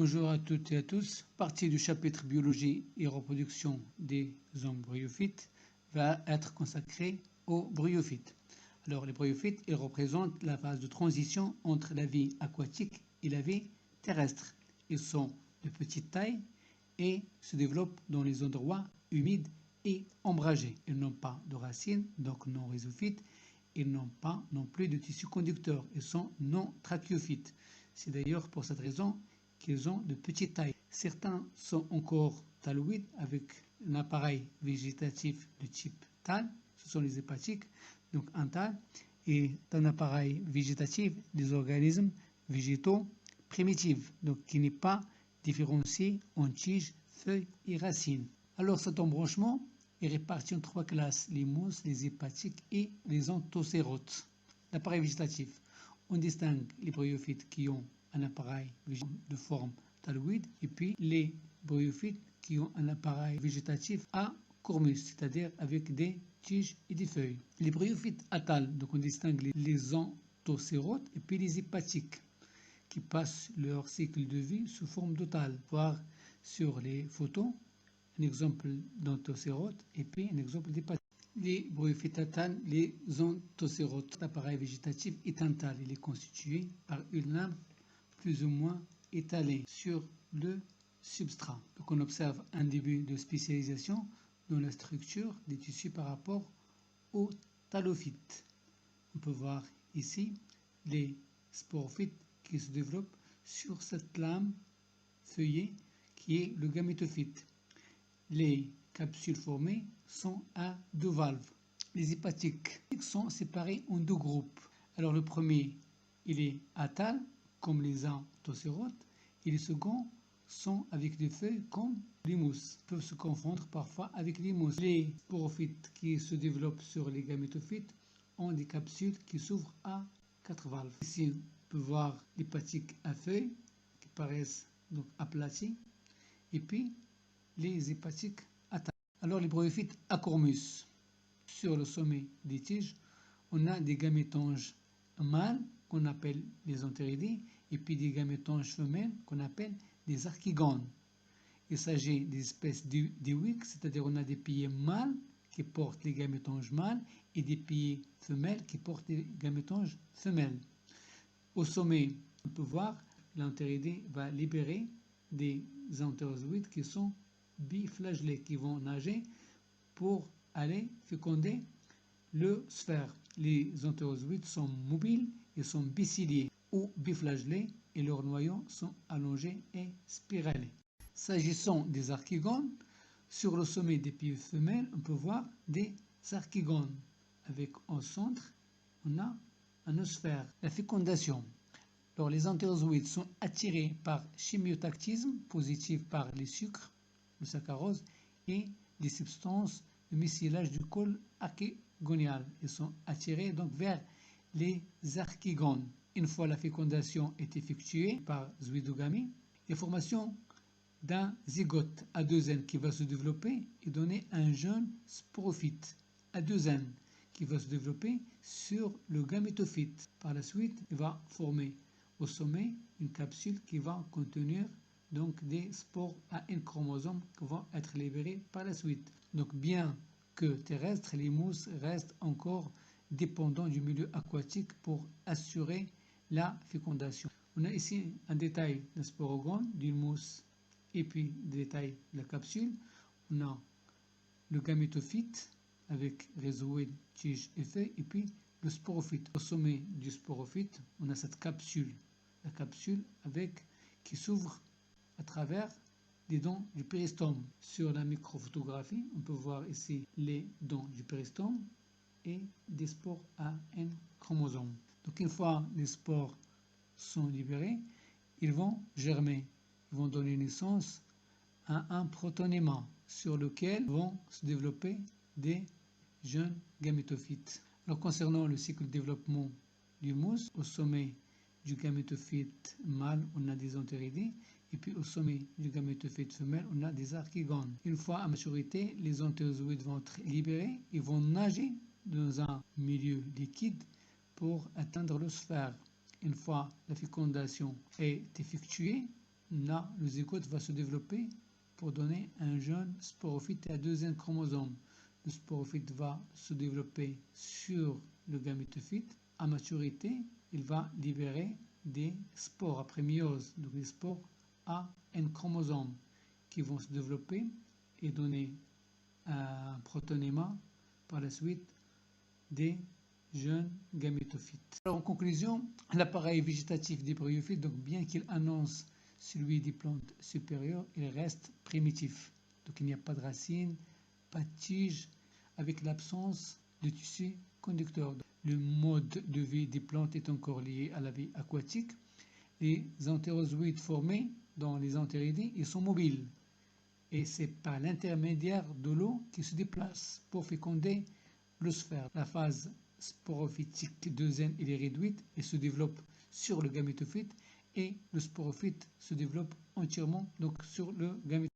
Bonjour à toutes et à tous. Partie du chapitre biologie et reproduction des embryophytes va être consacrée aux bryophytes. Alors les bryophytes, ils représentent la phase de transition entre la vie aquatique et la vie terrestre. Ils sont de petite taille et se développent dans les endroits humides et ombragés. Ils n'ont pas de racines, donc non rhizophytes. Ils n'ont pas non plus de tissu conducteur. Ils sont non trachéophytes. C'est d'ailleurs pour cette raison qu'ils ont de petite taille. Certains sont encore thalloïdes avec un appareil végétatif de type thale, ce sont les hépatiques, donc un thale, et un appareil végétatif des organismes végétaux primitifs, donc qui n'est pas différencié en tiges, feuilles et racines. Alors cet embranchement est réparti en trois classes, les mousses, les hépatiques et les anthocérotes. L'appareil végétatif, on distingue les bryophytes qui ont un appareil de forme thalloïde et puis les bryophytes qui ont un appareil végétatif à cormus, c'est-à-dire avec des tiges et des feuilles. Les bryophytes athales, donc on distingue les anthocérotes et puis les hépatiques qui passent leur cycle de vie sous forme d'otale. Voir sur les photos un exemple d'anthocérote et puis un exemple d'hépatique. Les bryophytes athales, les anthocérotes, l'appareil végétatif est un thale. Il est constitué par une lame plus ou moins étalée sur le substrat. Donc on observe un début de spécialisation dans la structure des tissus par rapport aux thalophytes. On peut voir ici les sporophytes qui se développent sur cette lame feuillée qui est le gamétophyte. Les capsules formées sont à deux valves. Les hépatiques sont séparées en deux groupes. Alors le premier, il est athale, comme les anthocérotes, et les seconds sont avec des feuilles comme les mousses. Ils peuvent se confondre parfois avec les mousses. Les sporophytes qui se développent sur les gamétophytes ont des capsules qui s'ouvrent à quatre valves. Ici, on peut voir l'hépatique à feuilles qui paraissent donc aplaties, et puis les hépatiques athales. Alors les bryophytes à cormus, sur le sommet des tiges, on a des gamétonges mâles qu'on appelle les entéridés et puis des gamétonges femelles qu'on appelle des archigones. Il s'agit des espèces dioïques, c'est-à-dire on a des pieds mâles qui portent les gamétonges mâles et des pieds femelles qui portent les gamétonges femelles. Au sommet, on peut voir l'entéridé va libérer des entérozoïdes qui sont biflagellés, qui vont nager pour aller féconder le sphère. Les entérozoïdes sont mobiles et sont biciliés ou biflagellés et leurs noyaux sont allongés et spiralés. S'agissant des archigones, sur le sommet des pieds femelles, on peut voir des archigones. Avec au centre, on a un osphère. La fécondation. Alors, les entérozoïdes sont attirés par chimiotactisme positif par les sucres, le saccharose et les substances de mycélage du col archigonial. Ils sont attirés donc vers les archigones. Une fois la fécondation est effectuée par zooidogamie, la formation d'un zygote à deux N qui va se développer et donner un jeune sporophyte à deux N qui va se développer sur le gamétophyte. Par la suite, il va former au sommet une capsule qui va contenir donc des spores à un chromosome qui vont être libérés par la suite. Donc bien que terrestres, les mousses restent encore dépendants du milieu aquatique pour assurer la fécondation. On a ici un détail d'un sporogone, d'une mousse et puis des détails de la capsule. On a le gamétophyte avec rhizoïde, tige et feuilles et puis le sporophyte. Au sommet du sporophyte, on a cette capsule, la capsule qui s'ouvre à travers les dents du péristome. Sur la microphotographie, on peut voir ici les dents du péristome et des spores à un chromosome. Donc une fois les spores sont libérés, ils vont germer, ils vont donner naissance à un protonéma sur lequel vont se développer des jeunes gamétophytes. Alors concernant le cycle de développement du mousse, au sommet du gamétophyte mâle, on a des entéridés, et puis au sommet du gamétophyte femelle, on a des archigones. Une fois à maturité, les entérozoïdes vont être libérés et vont nager dans un milieu liquide pour atteindre le sphère. Une fois la fécondation est effectuée, là, le zygote va se développer pour donner un jeune sporophyte à 2 chromosomes. Le sporophyte va se développer sur le gamétophyte. À maturité, il va libérer des spores après méiose, donc des spores à N chromosomes qui vont se développer et donner un protonéma par la suite des jeunes gamétophytes. Alors, en conclusion, l'appareil végétatif des bryophytes, donc bien qu'il annonce celui des plantes supérieures, il reste primitif. Donc il n'y a pas de racines, pas de tiges, avec l'absence de tissu conducteur. Le mode de vie des plantes est encore lié à la vie aquatique. Les entérozoïdes formés dans les entéridés, ils sont mobiles. Et c'est par l'intermédiaire de l'eau qui se déplace pour féconder le sphère. La phase sporophytique 2N est réduite et se développe sur le gamétophyte, et le sporophyte se développe entièrement donc sur le gamétophyte.